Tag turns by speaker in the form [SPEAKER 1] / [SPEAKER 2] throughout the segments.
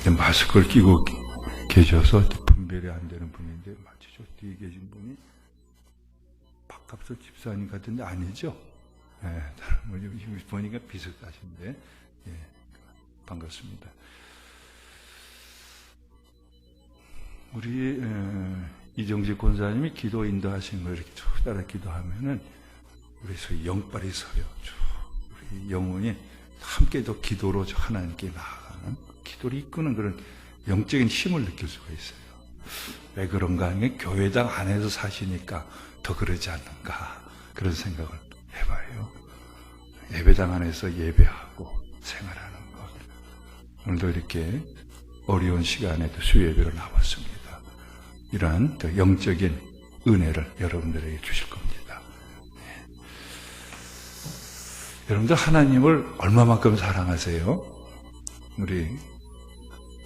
[SPEAKER 1] 마스크를 끼고 계셔서 분별이 안 되는 분인데, 마치 저 뒤에 계신 분이 박갑석 집사님 같은데 아니죠? 예, 보니까 비슷하신데, 예, 반갑습니다. 우리 이정식 권사님이 기도 인도하신 걸 이렇게 쭉 따라 기도하면은 우리 소위 영빨이 서요. 쭉 우리 영혼이 함께 더 기도로 하나님께 나아가는, 기도를 이끄는 그런 영적인 힘을 느낄 수가 있어요. 왜 그런가 하면 교회당 안에서 사시니까 더 그러지 않는가, 그런 생각을 해봐요. 예배당 안에서 예배하고 생활하는 것. 오늘도 이렇게 어려운 시간에도 수예배로 나왔습니다. 이러한 더 영적인 은혜를 여러분들에게 주실 겁니다. 네. 여러분들 하나님을 얼마만큼 사랑하세요? 우리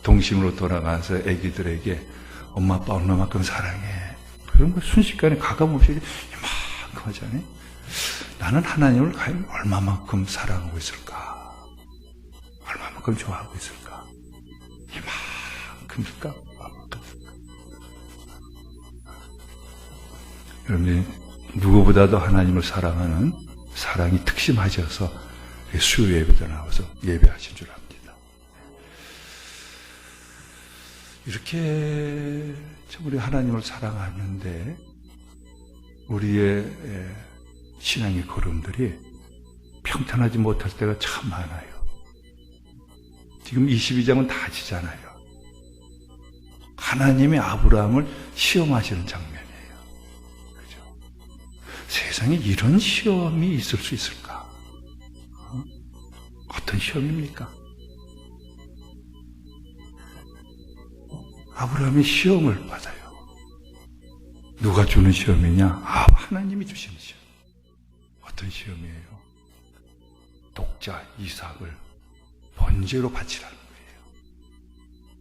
[SPEAKER 1] 동심으로 돌아가서 아기들에게 엄마 아빠 얼마만큼 사랑해? 그런 거 순식간에 가감없이 이만큼 하잖아요. 나는 하나님을 과연 얼마만큼 사랑하고 있을까? 얼마만큼 좋아하고 있을까? 이만큼일까? 여러분이 누구보다도 하나님을 사랑하는 사랑이 특심하셔서 수요 예배도 나와서 예배하신 줄 압니다. 이렇게 우리 하나님을 사랑하는데 우리의 신앙의 걸음들이 평탄하지 못할 때가 참 많아요. 지금 22장은 다 아시잖아요. 하나님이 아브라함을 시험하시는 장면이에요. 그죠? 세상에 이런 시험이 있을 수 있을까? 어떤 시험입니까? 아브라함이 시험을 받아요. 누가 주는 시험이냐? 하나님이 주시는 시험. 어떤 시험이에요? 독자 이삭을 번제로 바치라는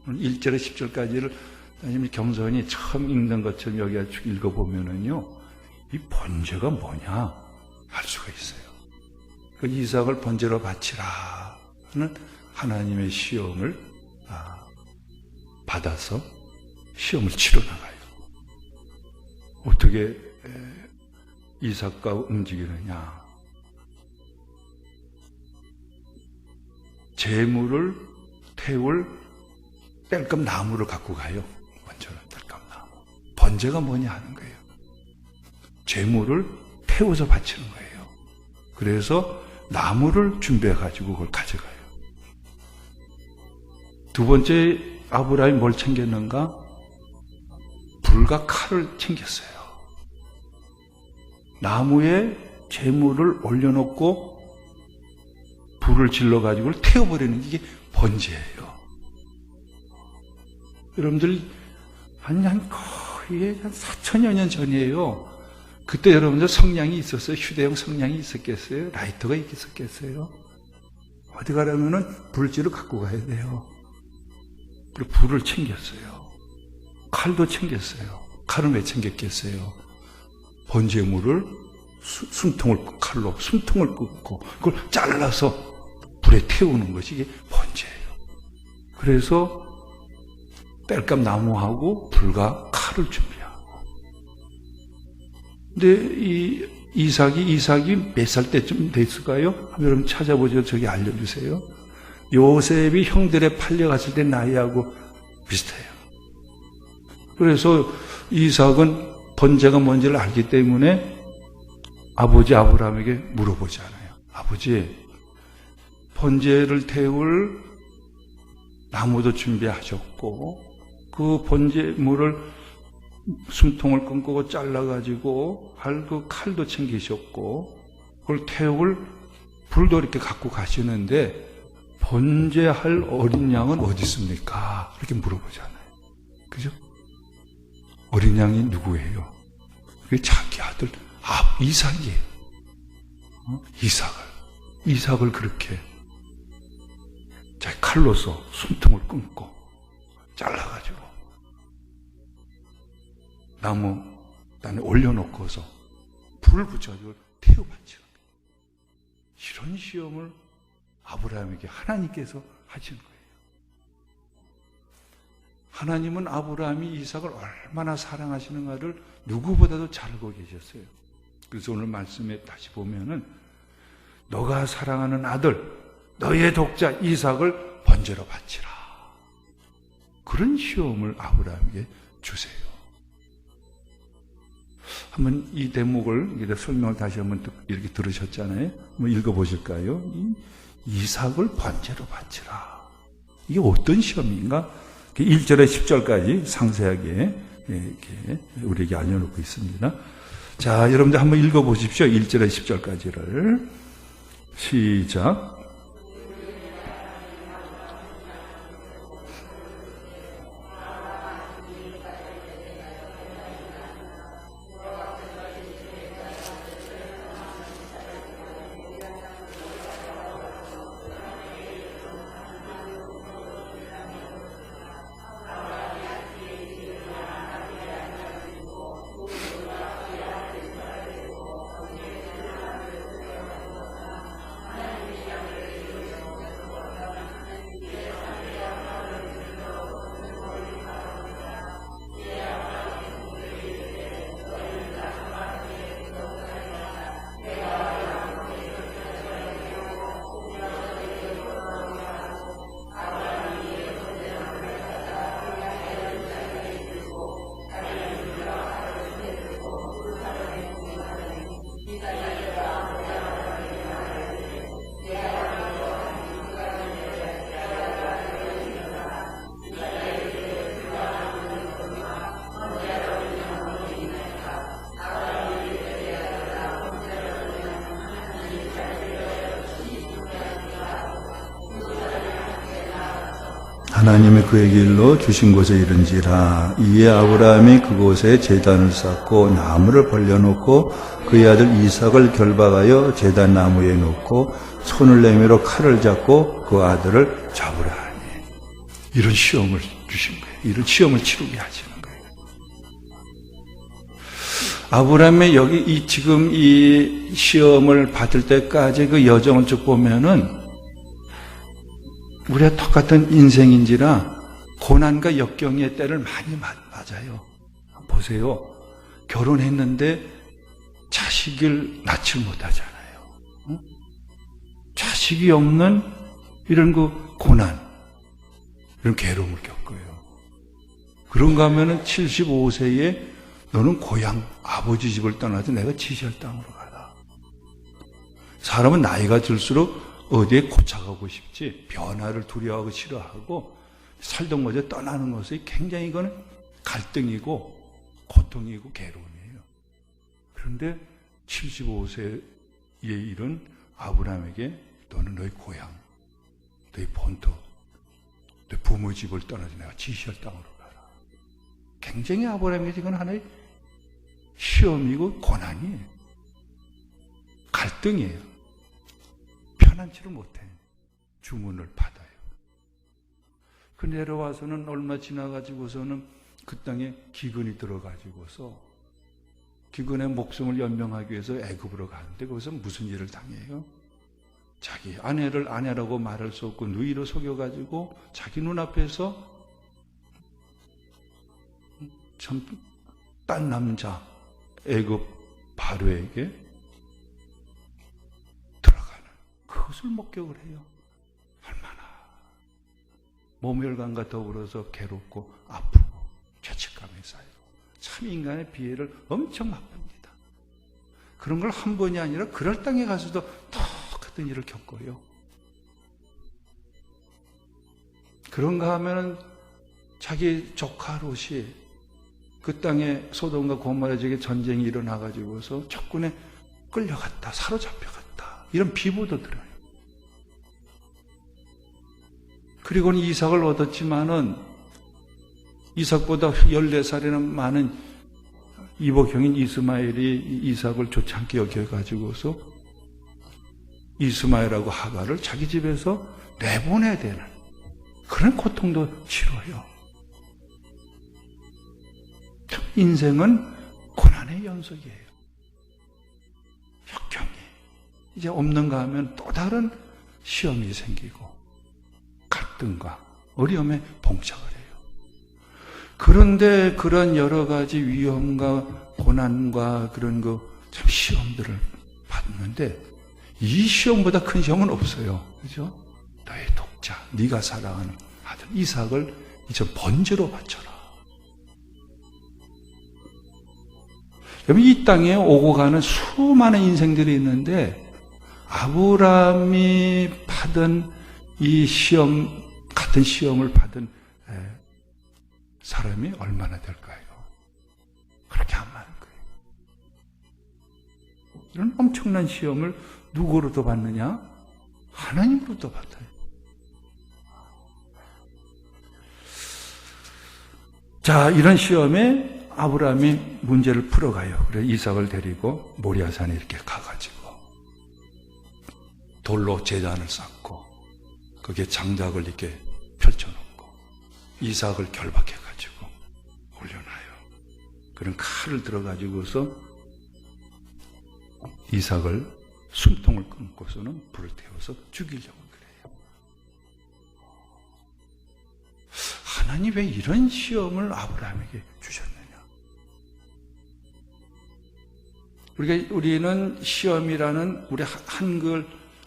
[SPEAKER 1] 거예요. 1절에 10절까지를 겸손히 처음 읽는 것처럼 여기 쭉 읽어보면은요, 이 번제가 뭐냐 알 수가 있어요. 그 이삭을 번제로 바치라 하는 하나님의 시험을 받아서 시험을 치러 나가요. 어떻게 이삭과 움직이느냐? 재물을 태울 땔감 나무를 갖고 가요. 번제는 땔감 나무. 번제가 뭐냐 하는 거예요. 재물을 태워서 바치는 거예요. 그래서 나무를 준비해가지고 그걸 가져가요. 두 번째, 아브라함이 뭘 챙겼는가? 불과 칼을 챙겼어요. 나무에 재물을 올려놓고 불을 질러가지고 태워버리는 게 번제예요. 여러분들, 거의 한 4천여 년 전이에요. 그때 여러분들 성냥이 있었어요? 휴대용 성냥이 있었겠어요? 라이터가 있었겠어요? 어디 가려면은 불지를 갖고 가야 돼요. 그리고 불을 챙겼어요. 칼도 챙겼어요. 칼은 왜 챙겼겠어요? 번제물을 칼로 숨통을 끊고 그걸 잘라서 불에 태우는 것이 이게 번제예요. 그래서 땔감 나무하고 불과 칼을 준비하고. 근데 이 이삭이 몇 살 때쯤 됐을까요? 여러분 찾아보죠. 저기 알려주세요. 요셉이 형들에 팔려갔을 때 나이하고 비슷해요. 그래서 이삭은 번제가 뭔지를 알기 때문에 아버지 아브라함에게 물어보잖아요. 아버지, 번제를 태울 나무도 준비하셨고 그 번제물을 숨통을 끊고 잘라가지고 그 칼도 챙기셨고 그걸 태울 불도 이렇게 갖고 가시는데 번제할 어린 양은 어디 있습니까? 이렇게 물어보잖아요. 그죠? 어린 양이 누구예요? 그게 자기 아들 이삭이에요. 이삭을 그렇게 자기 칼로서 숨통을 끊고 잘라가지고 나무 단에 올려놓고서 불을 붙여가지고 태워봤죠. 이런 시험을 아브라함에게 하나님께서 하시는 거예요. 하나님은 아브라함이 이삭을 얼마나 사랑하시는가를 누구보다도 잘 알고 계셨어요. 그래서 오늘 말씀에 다시 보면은 너가 사랑하는 아들, 너의 독자 이삭을 번제로 바치라. 그런 시험을 아브라함에게 주세요. 한번 이 대목을 설명을 다시 한번 이렇게 들으셨잖아요. 한번 읽어보실까요? 이삭을 번제로 바치라. 이게 어떤 시험인가? 1절에 10절까지 상세하게 이렇게 우리에게 알려놓고 있습니다. 자, 여러분들 한번 읽어보십시오. 1절에 10절까지를. 시작. 하나님이 그에게 일러 주신 곳에 이른지라. 이에 아브라함이 그곳에 제단을 쌓고 나무를 벌려놓고 그의 아들 이삭을 결박하여 제단 나무에 놓고 손을 내밀어 칼을 잡고 그 아들을 잡으라 하니. 이런 시험을 주신 거예요. 이런 시험을 치르게 하시는 거예요. 아브라함의 여기 지금 이 시험을 받을 때까지 그 여정을 쭉 보면은 우리가 똑같은 인생인지라 고난과 역경의 때를 많이 맞아요. 보세요. 결혼했는데 자식을 낳지 못하잖아요. 자식이 없는 이런 그 고난, 이런 괴로움을 겪어요. 그런가 하면은 75세에 너는 고향 아버지 집을 떠나서 내가 지시할 땅으로 가라. 사람은 나이가 들수록 어디에 고착하고 싶지 변화를 두려워하고 싫어하고 살던 곳에 떠나는 것이 굉장히 이거는 갈등이고 고통이고 괴로움이에요. 그런데 75세에 이른 아브라함에게 너는 너희 고향, 너희 본토, 너희 부모 집을 떠나서 내가 지시할 땅으로 가라. 굉장히 아브라함에게 이건 하나의 시험이고 고난이에요. 갈등이에요. 편안치를 못해. 주문을 받아요. 그 내려와서는 얼마 지나가지고서는 그 땅에 기근이 들어가지고서 기근의 목숨을 연명하기 위해서 애굽으로 가는데 거기서 무슨 일을 당해요? 자기 아내를 아내라고 말할 수 없고 누이로 속여가지고 자기 눈앞에서 참 딴 남자 애굽 바로에게 그것을 목격을 해요. 얼마나 모멸감과 더불어서 괴롭고 아프고 죄책감이 쌓이고 참 인간의 비애를 엄청 맛봅니다. 그런 걸 한 번이 아니라 그럴 땅에 가서도 똑같은 일을 겪어요. 그런가 하면은 자기 조카 롯이 그 땅에 소돔과 고모라 지역에 전쟁이 일어나가지고서 적군에 끌려갔다, 사로잡혀갔다. 이런 비보도 들어요. 그리고는 이삭을 얻었지만은 이삭보다 14살이나 많은 이복형인 이스마엘이 이삭을 좋지 않게 여겨가지고서 이스마엘하고 하가를 자기 집에서 내보내야 되는 그런 고통도 치러요. 인생은 고난의 연속이에요. 역경이 이제 없는가 하면 또 다른 시험이 생기고 갈등과 어려움에 봉착을 해요. 그런데 그런 여러 가지 위험과 고난과 그런 참 시험들을 받는데 이 시험보다 큰 시험은 없어요. 그죠? 너의 독자, 네가 사랑하는 아들 이삭을 이제 번제로 바쳐라. 여러분, 이 땅에 오고 가는 수많은 인생들이 있는데 아브라함이 받은 이 시험, 같은 시험을 받은 사람이 얼마나 될까요? 그렇게 안 많은 거예요. 이런 엄청난 시험을 누구로부터 받느냐? 하나님으로부터 받아요. 자, 이런 시험에 아브라함이 문제를 풀어가요. 그래서 이삭을 데리고 모리아산에 이렇게 가가지고 돌로 제단을 쌓고 거기에 장작을 이렇게 펼쳐놓고 이삭을 결박해가지고 올려놔요. 그런 칼을 들어가지고서 이삭을 숨통을 끊고서는 불을 태워서 죽이려고 그래요. 하나님 왜 이런 시험을 아브라함에게 주셨느냐? 우리는 시험이라는 우리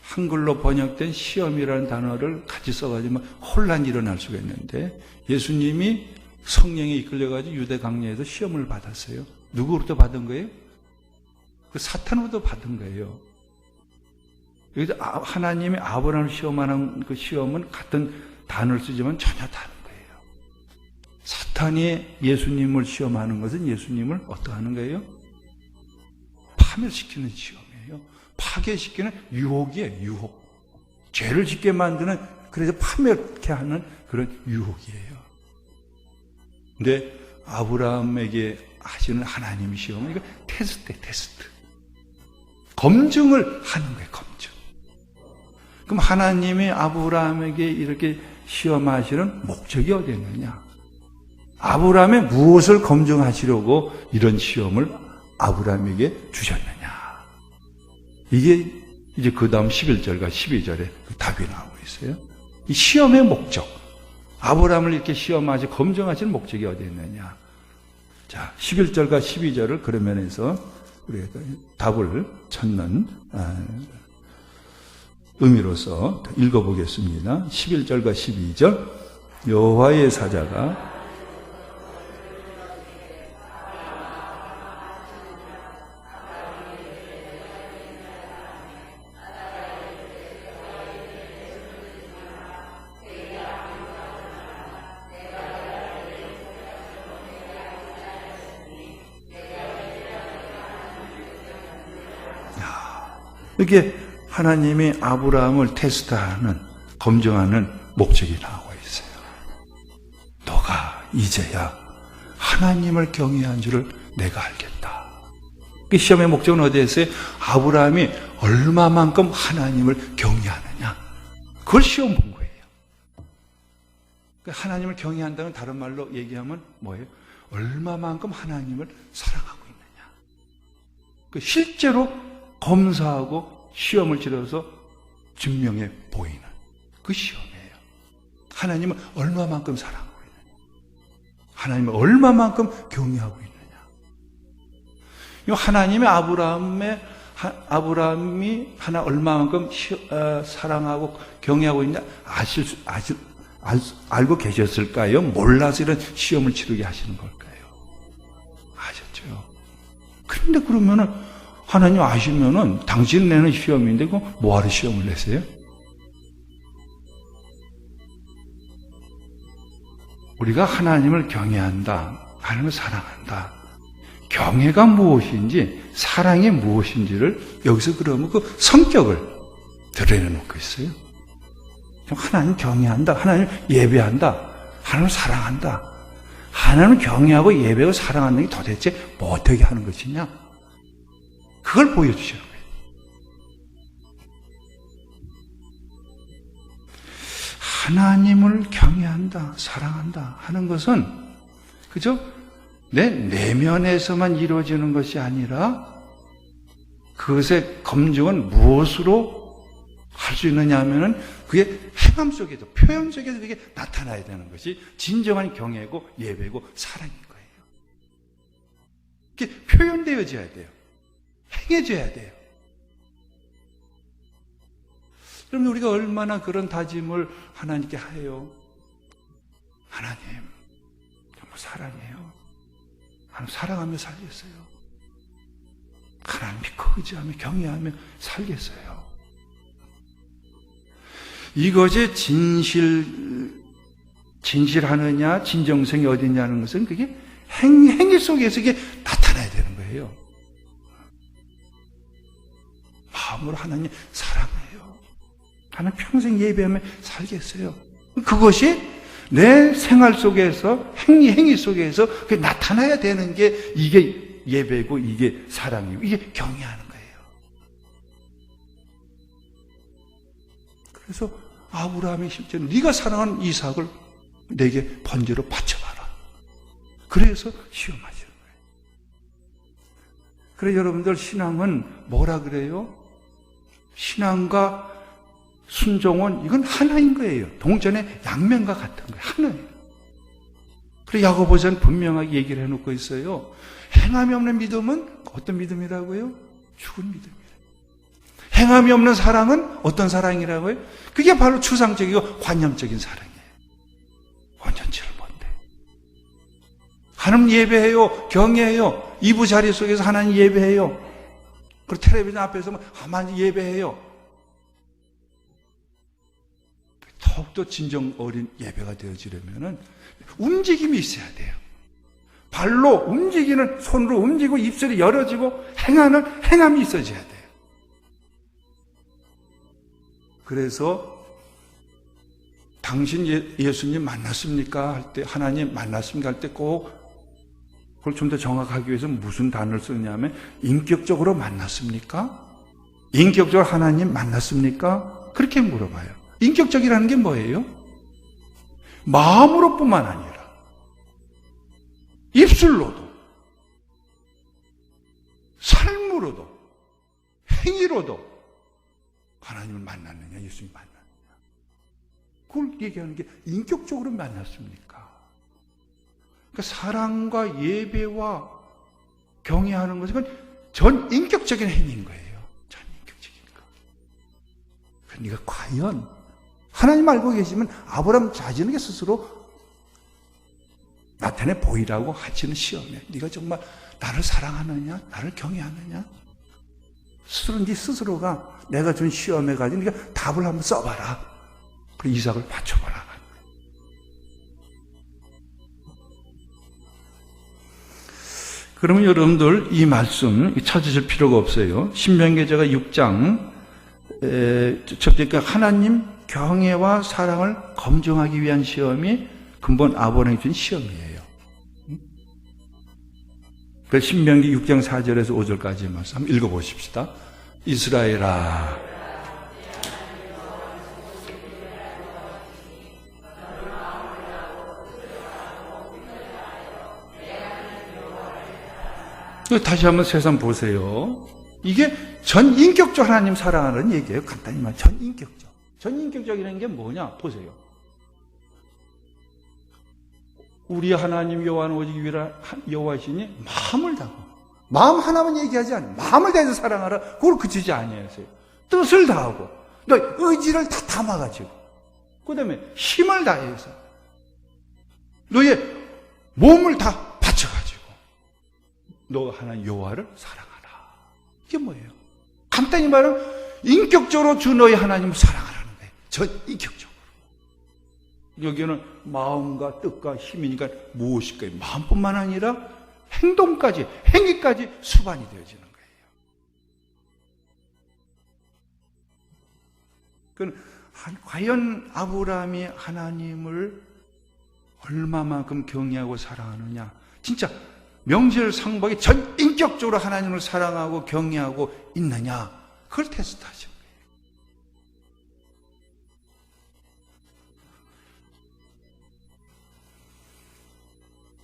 [SPEAKER 1] 한글로 번역된 시험이라는 단어를 같이 써가지고 혼란이 일어날 수가 있는데 예수님이 성령에 이끌려가지고 유대 강야에서 시험을 받았어요. 누구로부터 받은 거예요? 그 사탄으로부터 받은 거예요. 여기서 하나님이 아브라함을 시험하는 그 시험은 같은 단어를 쓰지만 전혀 다른 거예요. 사탄이 예수님을 시험하는 것은 예수님을 어떠하는 거예요? 파멸시키는 시험이에요. 파괴시키는 유혹이에요. 유혹. 죄를 짓게 만드는, 그래서 파멸케 하는 그런 유혹이에요. 근데 아브라함에게 하시는 하나님의 시험은 이거 테스트. 검증을 하는 거예요. 검증. 그럼 하나님이 아브라함에게 이렇게 시험하시는 목적이 어디 있느냐? 아브라함의 무엇을 검증하시려고 이런 시험을 아브라함에게 주셨느냐? 이게 이제 그 다음 11절과 12절에 그 답이 나오고 있어요. 이 시험의 목적. 아브라함을 이렇게 시험하시, 검증하시는 목적이 어디 있느냐? 자, 11절과 12절을 그런 면에서 우리가 답을 찾는 의미로서 읽어보겠습니다. 11절과 12절. 여호와의 사자가 이렇게 하나님이 아브라함을 테스트하는, 검증하는 목적이 나오고 있어요. 너가 이제야 하나님을 경외한 줄을 내가 알겠다. 그 시험의 목적은 어디에 있어요? 아브라함이 얼마만큼 하나님을 경외하느냐. 그걸 시험 본 거예요. 하나님을 경외한다는 다른 말로 얘기하면 뭐예요? 얼마만큼 하나님을 사랑하고 있느냐. 실제로 검사하고 시험을 치러서 증명해 보이는 그 시험이에요. 하나님을 얼마만큼 사랑하고 있느냐. 하나님을 얼마만큼 경외하고 있느냐. 하나님의 아브라함이 하나 얼마만큼 사랑하고 경외하고 있냐 알고 계셨을까요? 몰라서 이런 시험을 치르게 하시는 걸까요? 아셨죠? 그런데 그러면은 하나님 아시면은 당신 내는 시험인데 그 뭐하러 시험을 내세요? 우리가 하나님을 경외한다, 하나님을 사랑한다. 경외가 무엇인지, 사랑이 무엇인지를 여기서 그러면 그 성격을 드러내놓고 있어요. 하나님 경외한다, 하나님 예배한다, 하나님 사랑한다. 하나님을 경외하고 예배하고 사랑하는 게 도대체 뭐 어떻게 하는 것이냐? 그걸 보여주시는 거예요. 하나님을 경외한다, 사랑한다 하는 것은 그죠? 내 내면에서만 이루어지는 것이 아니라 그것의 검증은 무엇으로 할 수 있느냐 하면은 그의 행함 속에서, 표현 속에서 그게 나타나야 되는 것이 진정한 경외고 예배고 사랑인 거예요. 그게 표현되어져야 돼요. 행해져야 돼요. 그럼 우리가 얼마나 그런 다짐을 하나님께 해요? 하나님, 정말 사랑해요. 하나님 사랑하며 살겠어요. 하나님 믿고 의지하며 경외하며 살겠어요. 이것이 진실하느냐, 진정성이 어디냐는 것은 그게 행위 속에서 이게 나타나야 되는 거예요. 마음으로 하나님 사랑해요. 하나님 평생 예배하며 살겠어요. 그것이 내 생활 속에서, 행위 속에서 그게 나타나야 되는 게 이게 예배고 이게 사랑이고 이게 경외하는 거예요. 그래서 아브라함이 실제로 네가 사랑하는 이삭을 내게 번제로 바쳐봐라. 그래서 시험하시는 거예요. 그래 여러분들 신앙은 뭐라 그래요? 신앙과 순종은 이건 하나인 거예요. 동전의 양면과 같은 거예요. 하나예요. 그래 야고보서는 분명하게 얘기를 해놓고 있어요. 행함이 없는 믿음은 어떤 믿음이라고요? 죽은 믿음이에요. 행함이 없는 사랑은 어떤 사랑이라고요? 그게 바로 추상적이고 관념적인 사랑이에요. 원천치를 못해. 하나님 예배해요. 경외해요. 이부 자리 속에서 하나님 예배해요. 그리고 텔레비전 앞에서 하나님 예배해요. 더욱더 진정 어린 예배가 되어지려면 움직임이 있어야 돼요. 발로 움직이는, 손으로 움직이고 입술이 열어지고 행하는 행함이 있어져야 돼요. 그래서 당신 예수님 만났습니까? 할 때, 하나님 만났습니까? 할 때 꼭 그걸 좀 더 정확하기 위해서 무슨 단어를 쓰냐면 인격적으로 만났습니까? 인격적으로 하나님 만났습니까? 그렇게 물어봐요. 인격적이라는 게 뭐예요? 마음으로뿐만 아니라 입술로도, 삶으로도, 행위로도 하나님을 만났느냐, 예수님 만났느냐. 그걸 얘기하는 게 인격적으로 만났습니까? 그러니까 사랑과 예배와 경외하는 것은 전 인격적인 행위인 거예요. 전 인격적인 거. 그러니까 과연 하나님 알고 계시면 아브라함 자신에게 스스로 나타내 보이라고 하시는 시험에 네가 정말 나를 사랑하느냐, 나를 경외하느냐, 스스로 네 스스로가 내가 준 시험에 가지고 네가 답을 한번 써봐라. 그리고 이삭을 바쳐봐라. 그러면 여러분들 이 말씀 찾으실 필요가 없어요. 신명기자가 6장 그러니까 하나님 경외와 사랑을 검증하기 위한 시험이 근본 아브라함이 준 시험이에요. 그 신명기 6장 4절에서 5절까지의 말씀 한번 읽어보십시다. 이스라엘아, 다시 한번 세상 보세요. 이게 전인격적 하나님 사랑하는 얘기예요. 간단히 말하면 전인격적. 전인격적이라는 게 뭐냐? 보세요. 우리 하나님 여호와는 오직 유일한 여호와이시니 마음을 다하고, 마음 하나만 얘기하지 않아요. 마음을 다해서 사랑하라. 그걸 그치지 아니하세요. 뜻을 다하고, 너 의지를 다 담아가지고, 그 다음에 힘을 다해서 너의 몸을 다 바쳐가지고 너 하나님 여호와를 사랑하라. 이게 뭐예요? 간단히 말하면 인격적으로 주 너의 하나님을 사랑하라는 거예요. 전 인격적으로. 여기는 마음과 뜻과 힘이니까 무엇일까요? 마음뿐만 아니라 행동까지, 행위까지 수반이 되어지는 거예요. 과연 아브라함이 하나님을 얼마만큼 경외하고 사랑하느냐? 진짜 명실상부하게 전 인격적으로 하나님을 사랑하고 경외하고 있느냐? 그걸 테스트하죠.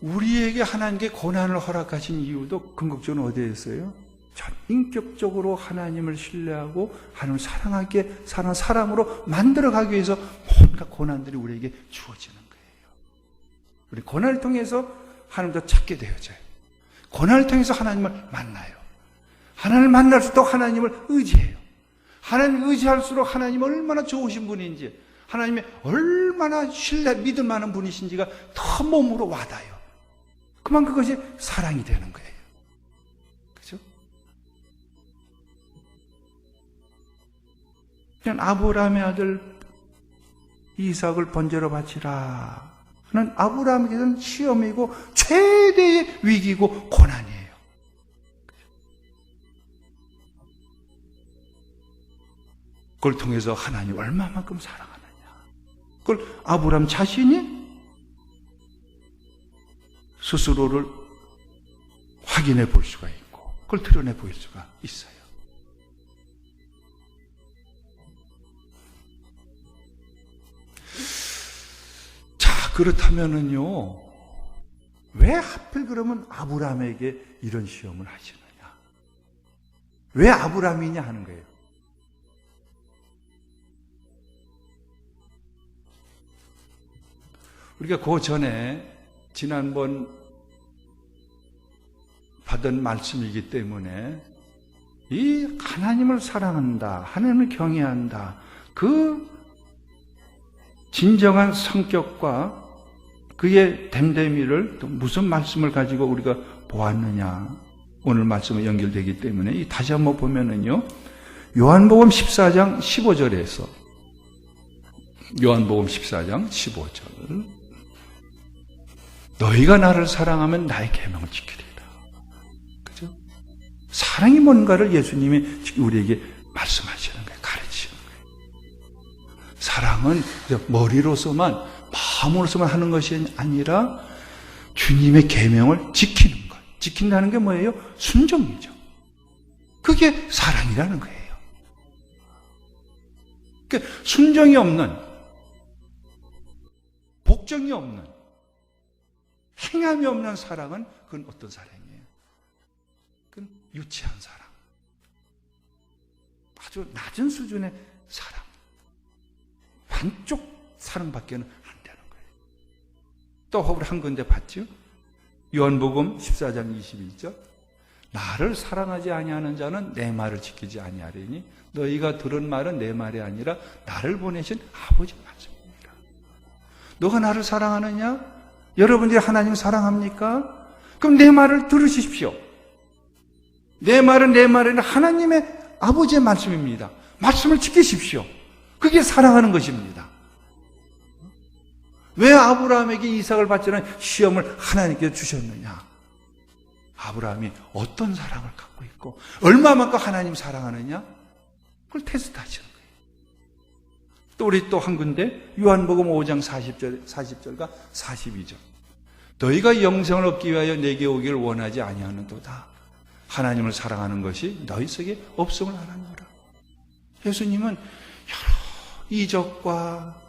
[SPEAKER 1] 우리에게 하나님께 고난을 허락하신 이유도 궁극적으로 어디에 있어요? 전 인격적으로 하나님을 신뢰하고 하나님을 사랑하게 사는 사람으로 만들어가기 위해서 뭔가 고난들이 우리에게 주어지는 거예요. 우리 고난을 통해서 하나님도 찾게 되어져요. 고난을 통해서 하나님을 만나요. 하나님을 만날수록 하나님을 의지해요. 하나님을 의지할수록 하나님이 얼마나 좋으신 분인지, 하나님이 얼마나 신뢰, 믿을 만한 분이신지가 더 몸으로 와닿아요. 그만 그것이 사랑이 되는 거예요. 그죠? 그냥 아브라함의 아들 이삭을 번제로 바치라 하는 아브라함에게는 시험이고 최대의 위기고 고난이에요. 그걸 통해서 하나님 얼마만큼 사랑하느냐, 그걸 아브라함 자신이 스스로를 확인해 볼 수가 있고 그걸 드러내 보일 수가 있어요. 자, 그렇다면은요, 왜 하필 그러면 아브라함에게 이런 시험을 하시느냐, 왜 아브라함이냐 하는 거예요. 우리가 그 전에 지난번 받은 말씀이기 때문에 이 하나님을 사랑한다, 하나님을 경외한다, 그 진정한 성격과 그의 됨됨이를 또 무슨 말씀을 가지고 우리가 보았느냐, 오늘 말씀에 연결되기 때문에 다시 한번 보면은요, 요한복음 14장 15절에서 요한복음 14장 15절, 너희가 나를 사랑하면 나의 계명을 지키리라. 그죠? 사랑이 뭔가를 예수님이 우리에게 말씀하시는 거예요. 가르치는 거예요. 사랑은 머리로서만, 마음으로서만 하는 것이 아니라 주님의 계명을 지키는 것. 지킨다는 게 뭐예요? 순종이죠. 그게 사랑이라는 거예요. 그러니까 순종이 없는, 복종이 없는, 행함이 없는 사랑은 그건 어떤 사랑이에요? 그건 유치한 사랑, 아주 낮은 수준의 사랑, 반쪽 사랑밖에는 안 되는 거예요. 또 우리 한 군데 봤죠? 요한복음 14장 22절, 나를 사랑하지 아니하는 자는 내 말을 지키지 아니하리니 너희가 들은 말은 내 말이 아니라 나를 보내신 아버지 말씀입니다. 너가 나를 사랑하느냐? 여러분들이 하나님 사랑합니까? 그럼 내 말을 들으십시오. 내 말은 내 말이 아니라 하나님의 아버지의 말씀입니다. 말씀을 지키십시오. 그게 사랑하는 것입니다. 왜 아브라함에게 이삭을 바치는 시험을 하나님께서 주셨느냐? 아브라함이 어떤 사랑을 갖고 있고 얼마만큼 하나님 사랑하느냐? 그걸 테스트하시는 거예요. 또 우리 또 한 군데 요한복음 5장 40절과 42절, 너희가 영생을 얻기 위하여 내게 오기를 원하지 아니하는도다. 하나님을 사랑하는 것이 너희 속에 없음을 알았노라. 예수님은 여러 이적과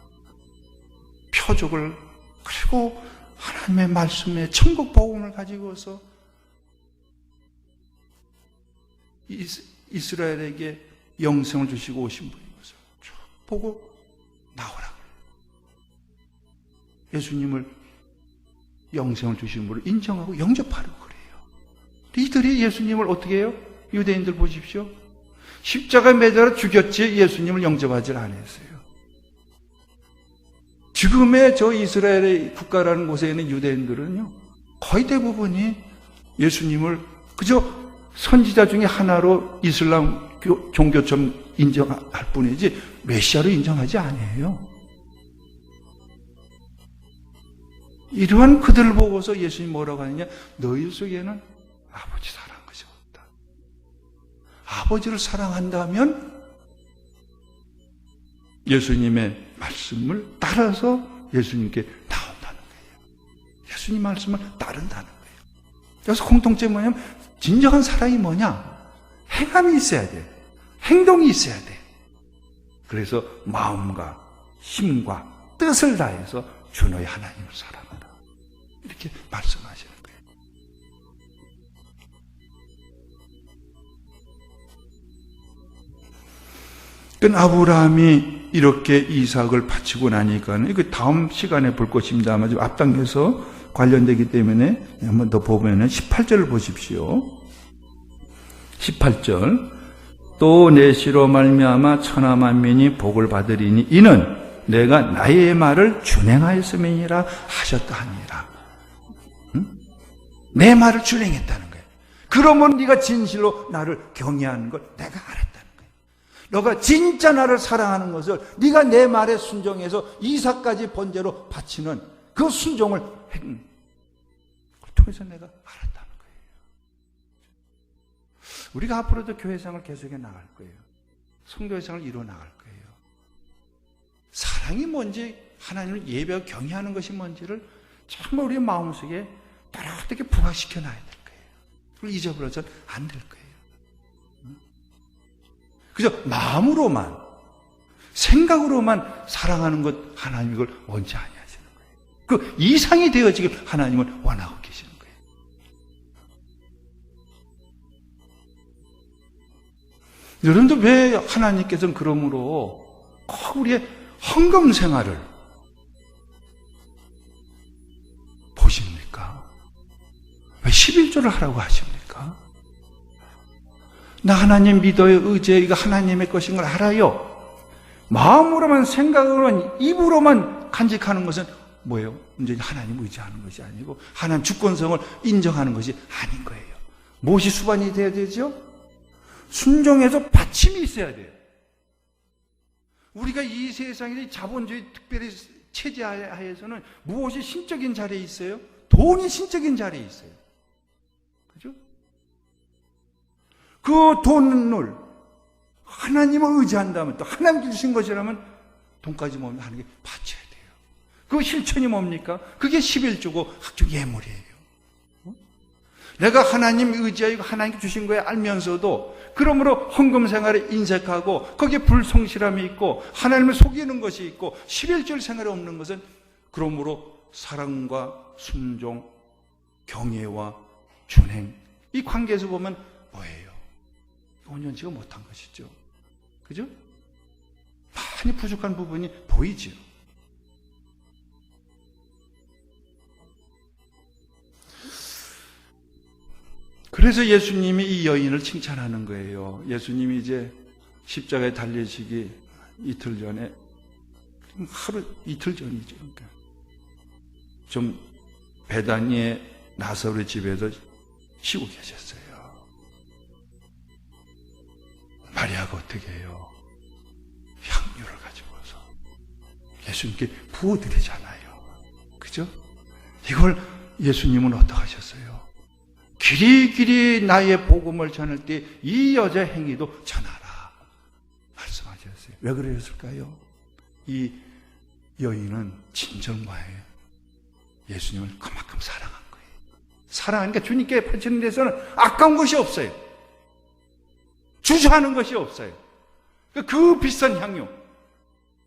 [SPEAKER 1] 표적을, 그리고 하나님의 말씀에 천국 복음을 가지고서 이스라엘에게 영생을 주시고 오신 분인 것을 쭉 보고 나오라. 예수님을 영생을 주신 분을 인정하고 영접하라고 그래요. 이들이 예수님을 어떻게 해요? 유대인들 보십시오. 십자가에 매달아 죽였지 예수님을 영접하지 않았어요. 지금의 저 이스라엘의 국가라는 곳에 있는 유대인들은요, 거의 대부분이 예수님을 그저 선지자 중에 하나로 이슬람 종교처럼 인정할 뿐이지 메시아로 인정하지 않아요. 이러한 그들을 보고서 예수님이 뭐라고 하느냐? 너희 속에는 아버지 사랑한 것이 없다. 아버지를 사랑한다면 예수님의 말씀을 따라서 예수님께 나온다는 거예요. 예수님 말씀을 따른다는 거예요. 그래서 공통점이 뭐냐면, 진정한 사랑이 뭐냐? 행함이 있어야 돼. 행동이 있어야 돼. 그래서 마음과 힘과 뜻을 다해서 주 너희 하나님을 사랑하라. 이렇게 말씀하시는 거예요. 그 아브라함이 이렇게 이삭을 바치고 나니까는 이거 다음 시간에 볼 것입니다만 좀 앞당겨서 관련되기 때문에 한번 더 보면은 18절을 보십시오. 18절. 또 내 씨로 말미암아 천하 만민이 복을 받으리니 이는 내가 나의 말을 준행하였음이니라 하셨다 하니라. 응? 내 말을 준행했다는 거예요. 그러면 네가 진실로 나를 경외하는 걸 내가 알았다는 거예요. 너가 진짜 나를 사랑하는 것을 네가 내 말에 순종해서 이삭까지 번제로 바치는 그 순종을 통해서 내가 알았다는 거예요. 우리가 앞으로도 교회생활을 계속해 나갈 거예요. 성교회생활을 이루어 나갈 거예요. 사랑이 뭔지, 하나님을 예배하고 경외하는 것이 뭔지를 정말 우리의 마음속에 따뜻하게 부각시켜 놔야 될 거예요. 그걸 잊어버려서는 안 될 거예요. 그저 마음으로만, 생각으로만 사랑하는 것, 하나님이 그걸 원치 아니하시는 거예요. 그 이상이 되어지길 하나님은 원하고 계시는 거예요. 여러분도 왜 하나님께서는 그러므로 꼭 우리의 헌금 생활을 보십니까? 왜 11조를 하라고 하십니까? 나 하나님 믿어요, 의지해, 이거 하나님의 것인 걸 알아요. 마음으로만, 생각으로만, 입으로만 간직하는 것은 뭐예요? 이제 하나님 의지하는 것이 아니고 하나님 주권성을 인정하는 것이 아닌 거예요. 무엇이 수반이 돼야 되죠? 순종해서 받침이 있어야 돼요. 우리가 이 세상의 자본주의 특별히 체제하에서는 무엇이 신적인 자리에 있어요? 돈이 신적인 자리에 있어요. 그죠? 그 돈을 하나님을 의지한다면, 또 하나님 주신 것이라면 돈까지 모으면 하나님께 바쳐야 돼요. 그 실천이 뭡니까? 그게 11조고 학교 예물이에요. 내가 하나님 의지하고 하나님께 주신 거에 알면서도 그러므로 헌금 생활에 인색하고 거기에 불성실함이 있고 하나님을 속이는 것이 있고 11절 생활에 없는 것은 그러므로 사랑과 순종, 경외와 준행, 이 관계에서 보면 뭐예요? 온전치가 못한 것이죠. 그죠? 많이 부족한 부분이 보이죠. 그래서 예수님이 이 여인을 칭찬하는 거예요. 예수님이 이제 십자가에 달리시기 이틀 전에, 이틀 전이죠. 그러니까 좀 베다니의 나사로의 집에서 쉬고 계셨어요. 마리아가 어떻게 해요? 향유를 가지고서 예수님께 부어드리잖아요. 그죠? 이걸 예수님은 어떻게 하셨어요? 길이길이 나의 복음을 전할 때 이 여자의 행위도 전하라 말씀하셨어요. 왜 그러셨을까요? 이 여인은 진정과에 예수님을 그만큼 사랑한 거예요. 사랑하니까 주님께 바치는 데서는 아까운 것이 없어요. 주저하는 것이 없어요. 그 비싼 향유,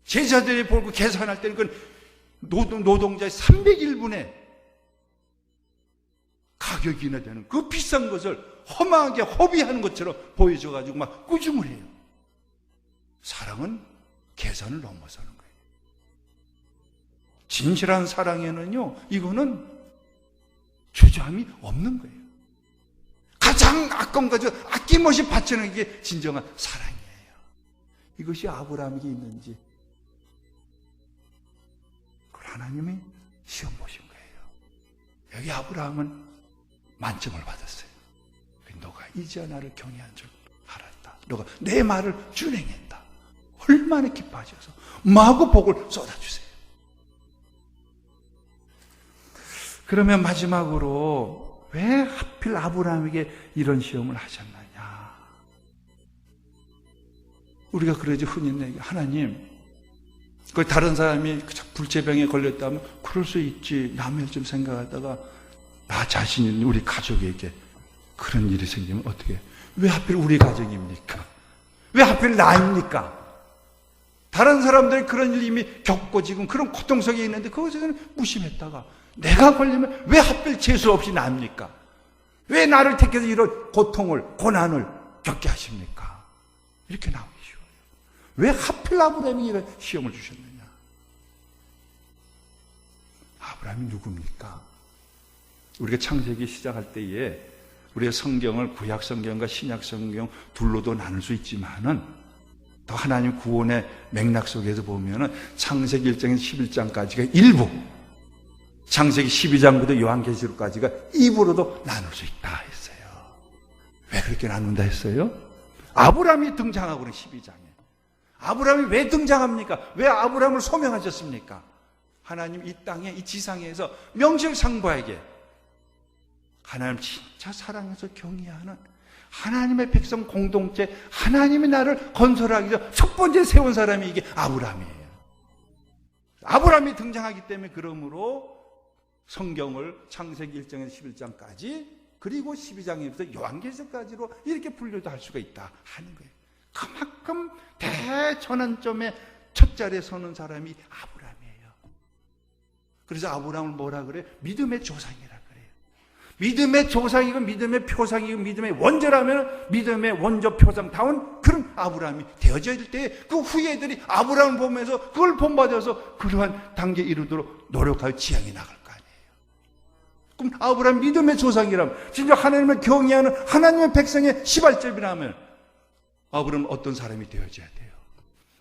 [SPEAKER 1] 제자들이 보고 계산할 때는 그 노동자의 301분의 가격이나 되는 그 비싼 것을 험하게 허비하는 것처럼 보여줘가지고 막 꾸중을 해요. 사랑은 계산을 넘어서는 거예요. 진실한 사랑에는요, 이거는 주저함이 없는 거예요. 가장 아까운 것을 아낌없이 바치는 게 진정한 사랑이에요. 이것이 아브라함에게 있는지 그걸 하나님이 시험 보신 거예요. 여기 아브라함은 만점을 받았어요. 너가 이제 나를 경외한 줄 알았다. 너가 내 말을 준행했다. 얼마나 기뻐하셔서 마구 복을 쏟아주세요. 그러면 마지막으로 왜 하필 아브라함에게 이런 시험을 하셨느냐? 우리가 그러지 흔히 내게 하나님, 그 다른 사람이 불체병에 걸렸다면 그럴 수 있지. 남의 좀 생각하다가 나 자신이 우리 가족에게 그런 일이 생기면 어떻게? 왜 하필 우리 가정입니까? 왜 하필 나입니까? 다른 사람들이 그런 일 이미 겪고 지금 그런 고통 속에 있는데 그것을 무심했다가 내가 걸리면 왜 하필 재수 없이 나입니까? 왜 나를 택해서 이런 고통을, 고난을 겪게 하십니까? 이렇게 나오기 쉬워요. 왜 하필 아브라함이 이런 시험을 주셨느냐? 아브라함이 누굽니까? 우리가 창세기 시작할 때에 우리가 성경을 구약 성경과 신약 성경 둘로도 나눌 수 있지만은 또 하나님 구원의 맥락 속에서 보면은 창세기 1장에서 11장까지가 일부, 창세기 12장부터 요한계시록까지가 2부로도 나눌 수 있다 했어요. 왜 그렇게 나눈다 했어요? 아브라함이 등장하고는 12장에. 아브라함이 왜 등장합니까? 왜 아브라함을 소명하셨습니까? 하나님 이 땅에, 이 지상에서 명실상부하게 하나님 진짜 사랑해서 경외하는 하나님의 백성 공동체, 하나님이 나를 건설하기 전 첫 번째 세운 사람이 이게 아브라함이에요. 아브라함이 등장하기 때문에 그러므로 성경을 창세기 1장에서 11장까지 그리고 12장에서 요한계시록까지로 이렇게 분류도 할 수가 있다 하는 거예요. 그만큼 대전환점에 첫 자리에 서는 사람이 아브라함이에요. 그래서 아브라함을 뭐라 그래요? 믿음의 조상이라 그래요. 믿음의 조상이고 믿음의 표상이고 믿음의 원조라면 믿음의 원조 표상다운 그런 아브라함이 되어질 때 그 후예들이 아브라함을 보면서 그걸 본받아서 그러한 단계에 이르도록 노력하여 지향해 나갈 거 아니에요. 그럼 아브라함 믿음의 조상이라면 진짜 하나님을 경외하는 하나님의 백성의 시발점이라면 아브라함은 어떤 사람이 되어져야 돼요?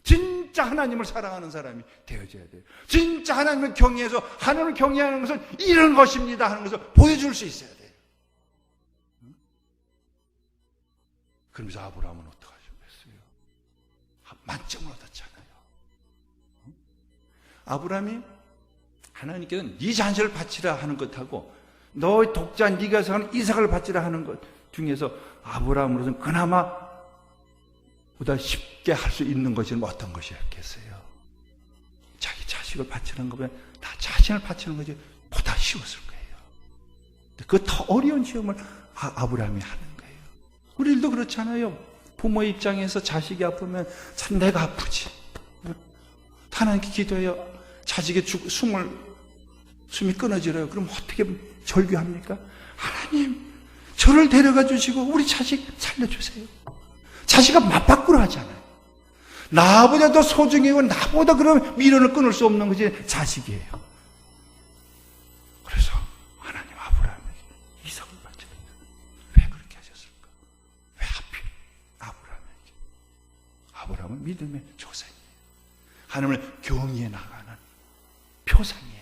[SPEAKER 1] 진짜 하나님을 사랑하는 사람이 되어져야 돼요. 진짜 하나님을 경외해서 하나님을 경외하는 것은 이런 것입니다 하는 것을 보여줄 수 있어야 돼요. 그러면서 아브라함은 어떻게 하셨겠어요? 만점을 얻었잖아요. 아브라함이 하나님께서는 네 자녀를 바치라 하는 것하고 너의 독자 네가 사는 이삭을 바치라 하는 것 중에서 아브라함으로서는 그나마 보다 쉽게 할 수 있는 것은 어떤 것이었겠어요? 자기 자식을 바치는 것보다 나 자신을 바치는 것이 보다 쉬웠을 거예요. 그 더 어려운 시험을 아브라함이 하는 거예요. 우리들도 그렇잖아요. 부모의 입장에서 자식이 아프면 참 내가 아프지. 하나님께 기도해요. 자식의 숨이 끊어지래요. 그럼 어떻게 절규합니까? 하나님, 저를 데려가 주시고 우리 자식 살려주세요. 자식아 맞바꾸려 하잖아요. 나보다 더 소중하고 나보다 그런 미련을 끊을 수 없는 것이 자식이에요. 그래서 하나님 아브라함에게 이삭을 바치라. 왜 그렇게 하셨을까? 왜 하필 아브라함에게? 아브라함은 믿음의 조상이에요. 하나님을 경외해 나가는 표상이에요.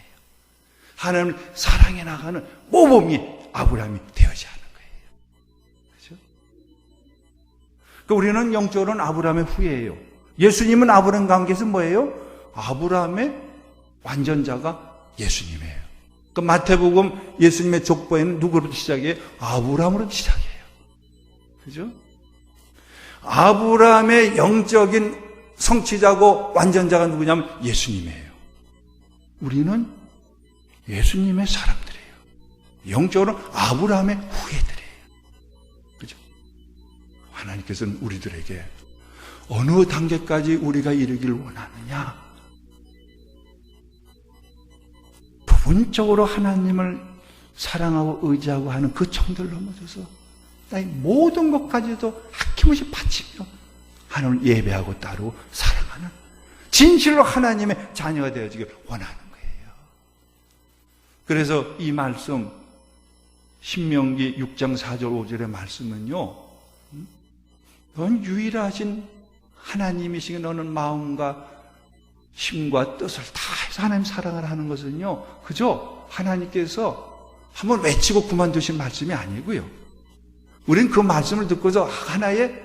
[SPEAKER 1] 하나님을 사랑해 나가는 모범이 아브라함이 되어야 하는 거예요. 그렇죠? 그러니까 우리는 영적으로는 아브라함의 후예예요. 예수님은 아브라함 관계에서 뭐예요? 아브라함의 완전자가 예수님이에요. 그 마태복음 예수님의 족보에는 누구로부터 시작해요? 아브라함으로 시작해요. 그죠? 아브라함의 영적인 성취자고 완전자가 누구냐면 예수님이에요. 우리는 예수님의 사람들이에요. 영적으로 아브라함의 후예들이에요. 그죠? 하나님께서는 우리들에게 어느 단계까지 우리가 이르기를 원하느냐? 부분적으로 하나님을 사랑하고 의지하고 하는 그 정도를 넘어서서 나의 모든 것까지도 아낌없이 바치며 하나님을 예배하고 따르고 사랑하는 진실로 하나님의 자녀가 되어지길 원하는 거예요. 그래서 이 말씀 신명기 6장 4절 5절의 말씀은요, 넌 유일하신 하나님이시게 너는 마음과 힘과 뜻을 다해서 하나님 사랑을 하는 것은요, 그저 하나님께서 한번 외치고 그만두신 말씀이 아니고요. 우리는 그 말씀을 듣고서 하나의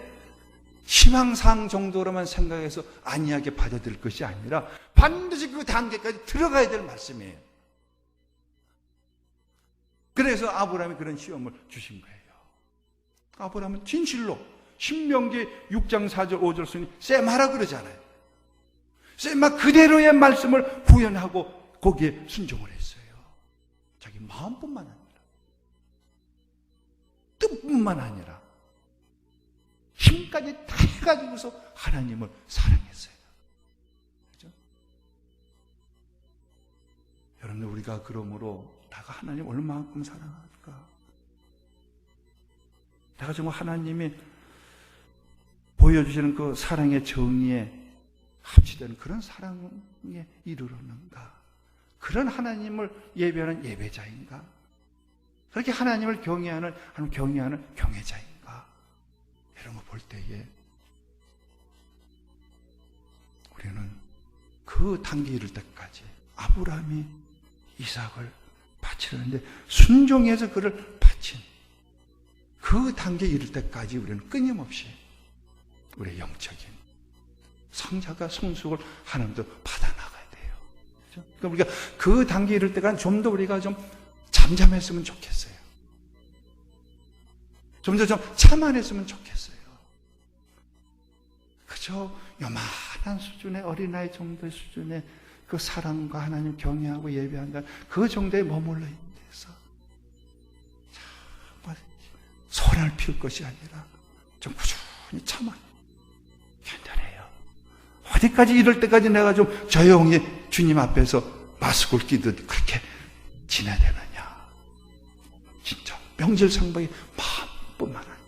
[SPEAKER 1] 희망사항 정도로만 생각해서 안이하게 받아들일 것이 아니라 반드시 그 단계까지 들어가야 될 말씀이에요. 그래서 아브라함이 그런 시험을 주신 거예요. 아브라함은 진실로 신명기 6장 4절 5절 쓰니 셈하라 그러잖아요. 셈하 그대로의 말씀을 구현하고 거기에 순종을 했어요. 자기 마음뿐만 아니라 뜻뿐만 아니라 힘까지 다 해가지고서 하나님을 사랑했어요. 그렇죠? 여러분들 우리가 그러므로 내가 하나님 얼마만큼 사랑할까? 내가 정말 하나님이 보여주시는 그 사랑의 정의에 합치되는 그런 사랑에 이르렀는가? 그런 하나님을 예배하는 예배자인가? 그렇게 하나님을 경외하는 경외자인가? 이런 거 볼 때에 우리는 그 단계에 이를 때까지 아브라함이 이삭을 바치려는데 순종해서 그를 바친 그 단계에 이를 때까지 우리는 끊임없이 우리의 영적인 성자가 성숙을 하나님도 받아나가야 돼요. 그렇죠? 그러니까 우리가 그 단계에 이를 때까지 좀 더 우리가 좀 잠잠했으면 좋겠어요. 좀 더 좀 참안했으면 좋겠어요. 그저 요만한 수준의 어린아이 정도의 수준의 그 사랑과 하나님 경외하고 예배한다. 그 정도에 머물러 있는 데서 소란을 피울 것이 아니라 좀 꾸준히 참아 견뎌내요. 어디까지 이럴 때까지 내가 좀 조용히 주님 앞에서 마스크를 끼듯 그렇게 지내야 되느냐. 진짜 명절상박의 마음뿐만 아니라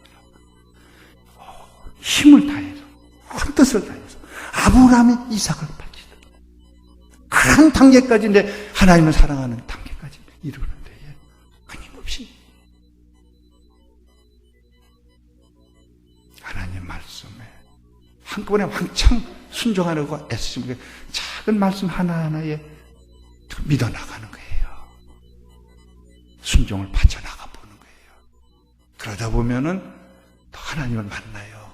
[SPEAKER 1] 힘을 다해서 한 뜻을 다해서 아브라함이 이삭을 바치듯 그런 단계까지 내 하나님을 사랑하는 단계까지 이르는 데에 끊임없이 하나님 말씀에 한꺼번에 왕창 순종하려고 애쓰시면 작은 말씀 하나하나에 믿어나가는 거예요. 순종을 바쳐나가 보는 거예요. 그러다 보면은 또 하나님을 만나요.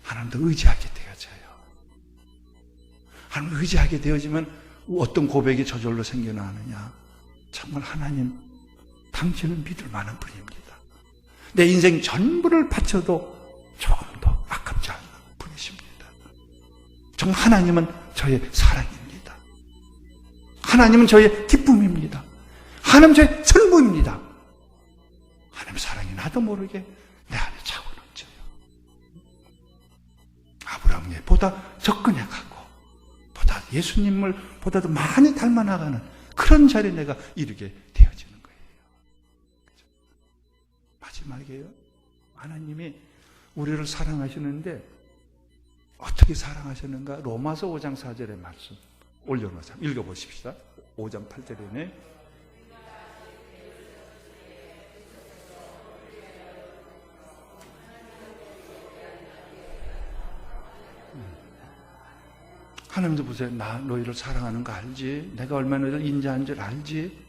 [SPEAKER 1] 하나님도 의지하게 되어져요. 하나님 의지하게 되어지면 어떤 고백이 저절로 생겨나느냐. 정말 하나님, 당신은 믿을 만한 분입니다. 내 인생 전부를 바쳐도 조금 더 아깝지 않은 분이십니다. 정말 하나님은 저의 사랑입니다. 하나님은 저의 기쁨입니다. 하나님 저의 전부입니다. 하나님 사랑이 나도 모르게 내 안에 차고 넘쳐요. 아브라함에 보다 접근해가고 보다 예수님을 보다도 많이 닮아나가는 그런 자리에 내가 이르게 되어지는 거예요. 그렇죠? 마지막에요. 하나님이 우리를 사랑하시는데 어떻게 사랑하셨는가? 로마서 5장 4절의 말씀 올려놓자. 읽어보십시다. 5장 8절이네. 하나님도 보세요. 나 너희를 사랑하는 거 알지? 내가 얼마나 너희를 인자한 줄 알지?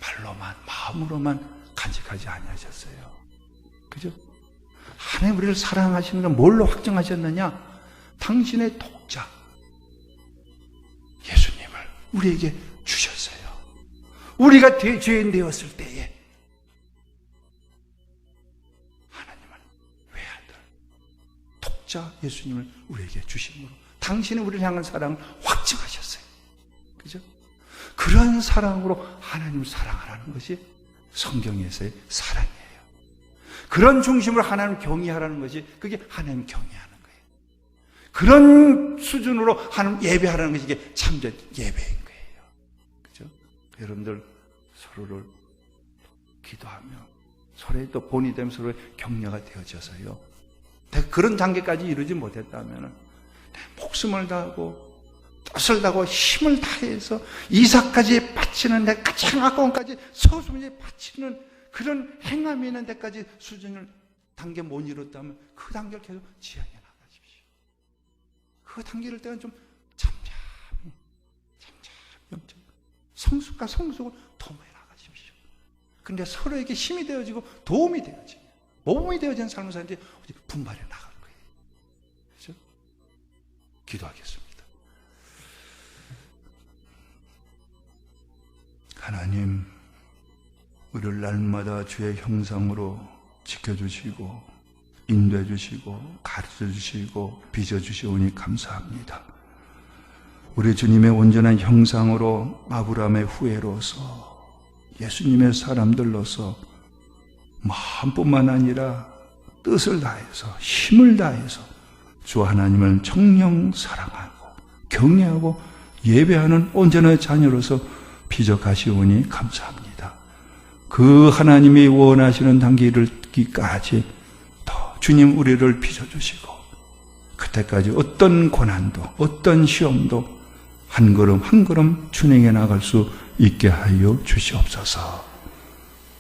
[SPEAKER 1] 말로만 마음으로만 간직하지 아니하셨어요. 그죠? 하나님 우리를 사랑하시는 건 뭘로 확정하셨느냐? 당신의 독자 예수님을 우리에게 주셨어요. 우리가 죄인 되었을 때에 하나님은 외아들 독자 예수님을 우리에게 주심으로 당신이 우리를 향한 사랑을 확증하셨어요. 그죠? 그런 사랑으로 하나님을 사랑하라는 것이 성경에서의 사랑이에요. 그런 중심으로 하나님을 경외하라는 것이 그게 하나님 경외하는 거예요. 그런 수준으로 하나님 예배하라는 것이 이게 참된 예배인 거예요. 그죠? 여러분들 서로를 기도하며 서로의 또 본이 되면 서로의 격려가 되어져서요. 그런 단계까지 이루지 못했다면 목숨을 다하고 뜻을 다하고 힘을 다해서 이삭까지 바치는 데 가장 아까운까지 소수문에 바치는 그런 행함이 있는 데까지 수준을 단계 못 이뤘다면 그 단계를 계속 지향해 나가십시오. 그 단계를 때는 좀 잠잠히 영적 성숙과 성숙을 도모해 나가십시오. 그런데 서로에게 힘이 되어지고 도움이 되어지고 모범이 되어지는 삶을 사는데 분발해 나갈 거예요. 그렇죠? 기도하겠습니다. 하나님, 우리를 날마다 주의 형상으로 지켜주시고 인도해주시고 가르쳐주시고 빚어주시오니 감사합니다. 우리 주님의 온전한 형상으로 아브라함의 후예로서 예수님의 사람들로서 마음뿐만 아니라 뜻을 다해서 힘을 다해서 주 하나님을 정녕 사랑하고 경외하고 예배하는 온전한 자녀로서 빚어가시오니 감사합니다. 그 하나님이 원하시는 단계에 이르기까지 더 주님 우리를 빚어주시고 그때까지 어떤 고난도 어떤 시험도 한 걸음 한 걸음 준행해 나갈 수 있게 하여 주시옵소서.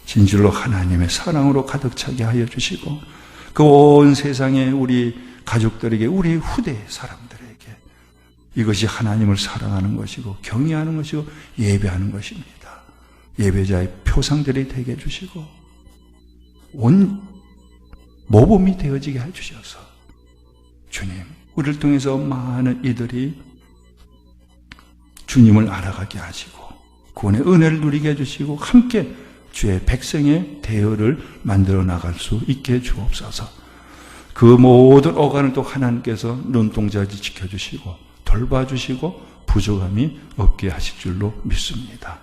[SPEAKER 1] 진실로 하나님의 사랑으로 가득 차게 하여 주시고 그 온 세상에 우리 가족들에게 우리 후대 사람들에게 이것이 하나님을 사랑하는 것이고 경외하는 것이고 예배하는 것입니다. 예배자의 표상들이 되게 해주시고 온 모범이 되어지게 해주셔서 주님 우리를 통해서 많은 이들이 주님을 알아가게 하시고 구원의 은혜를 누리게 해주시고 함께 주의 백성의 대열을 만들어 나갈 수 있게 주옵소서. 그 모든 어간을 또 하나님께서 눈동자지 지켜주시고 돌봐주시고 부족함이 없게 하실 줄로 믿습니다.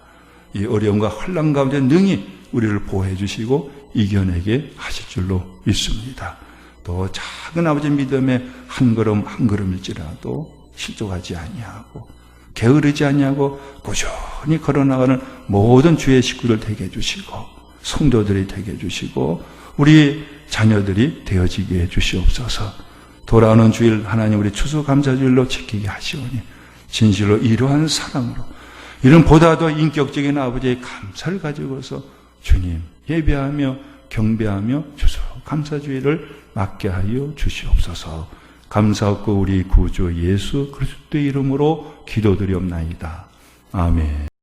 [SPEAKER 1] 이 어려움과 혼란 가운데 능히 우리를 보호해 주시고 이겨내게 하실 줄로 믿습니다. 또 작은 아버지 믿음의 한 걸음 한 걸음일지라도 실족하지 아니하고 게으르지 아니하고 꾸준히 걸어나가는 모든 주의 식구들 되게 해주시고 성도들이 되게 해주시고 우리 자녀들이 되어지게 해주시옵소서. 돌아오는 주일 하나님 우리 추수감사주일로 지키게 하시오니 진실로 이러한 사랑으로 이런 보다 더 인격적인 아버지의 감사를 가지고서 주님 예배하며 경배하며 추수감사주일을 맞게 하여 주시옵소서. 감사하고 우리 구주 예수 그리스도의 이름으로 기도드리옵나이다. 아멘.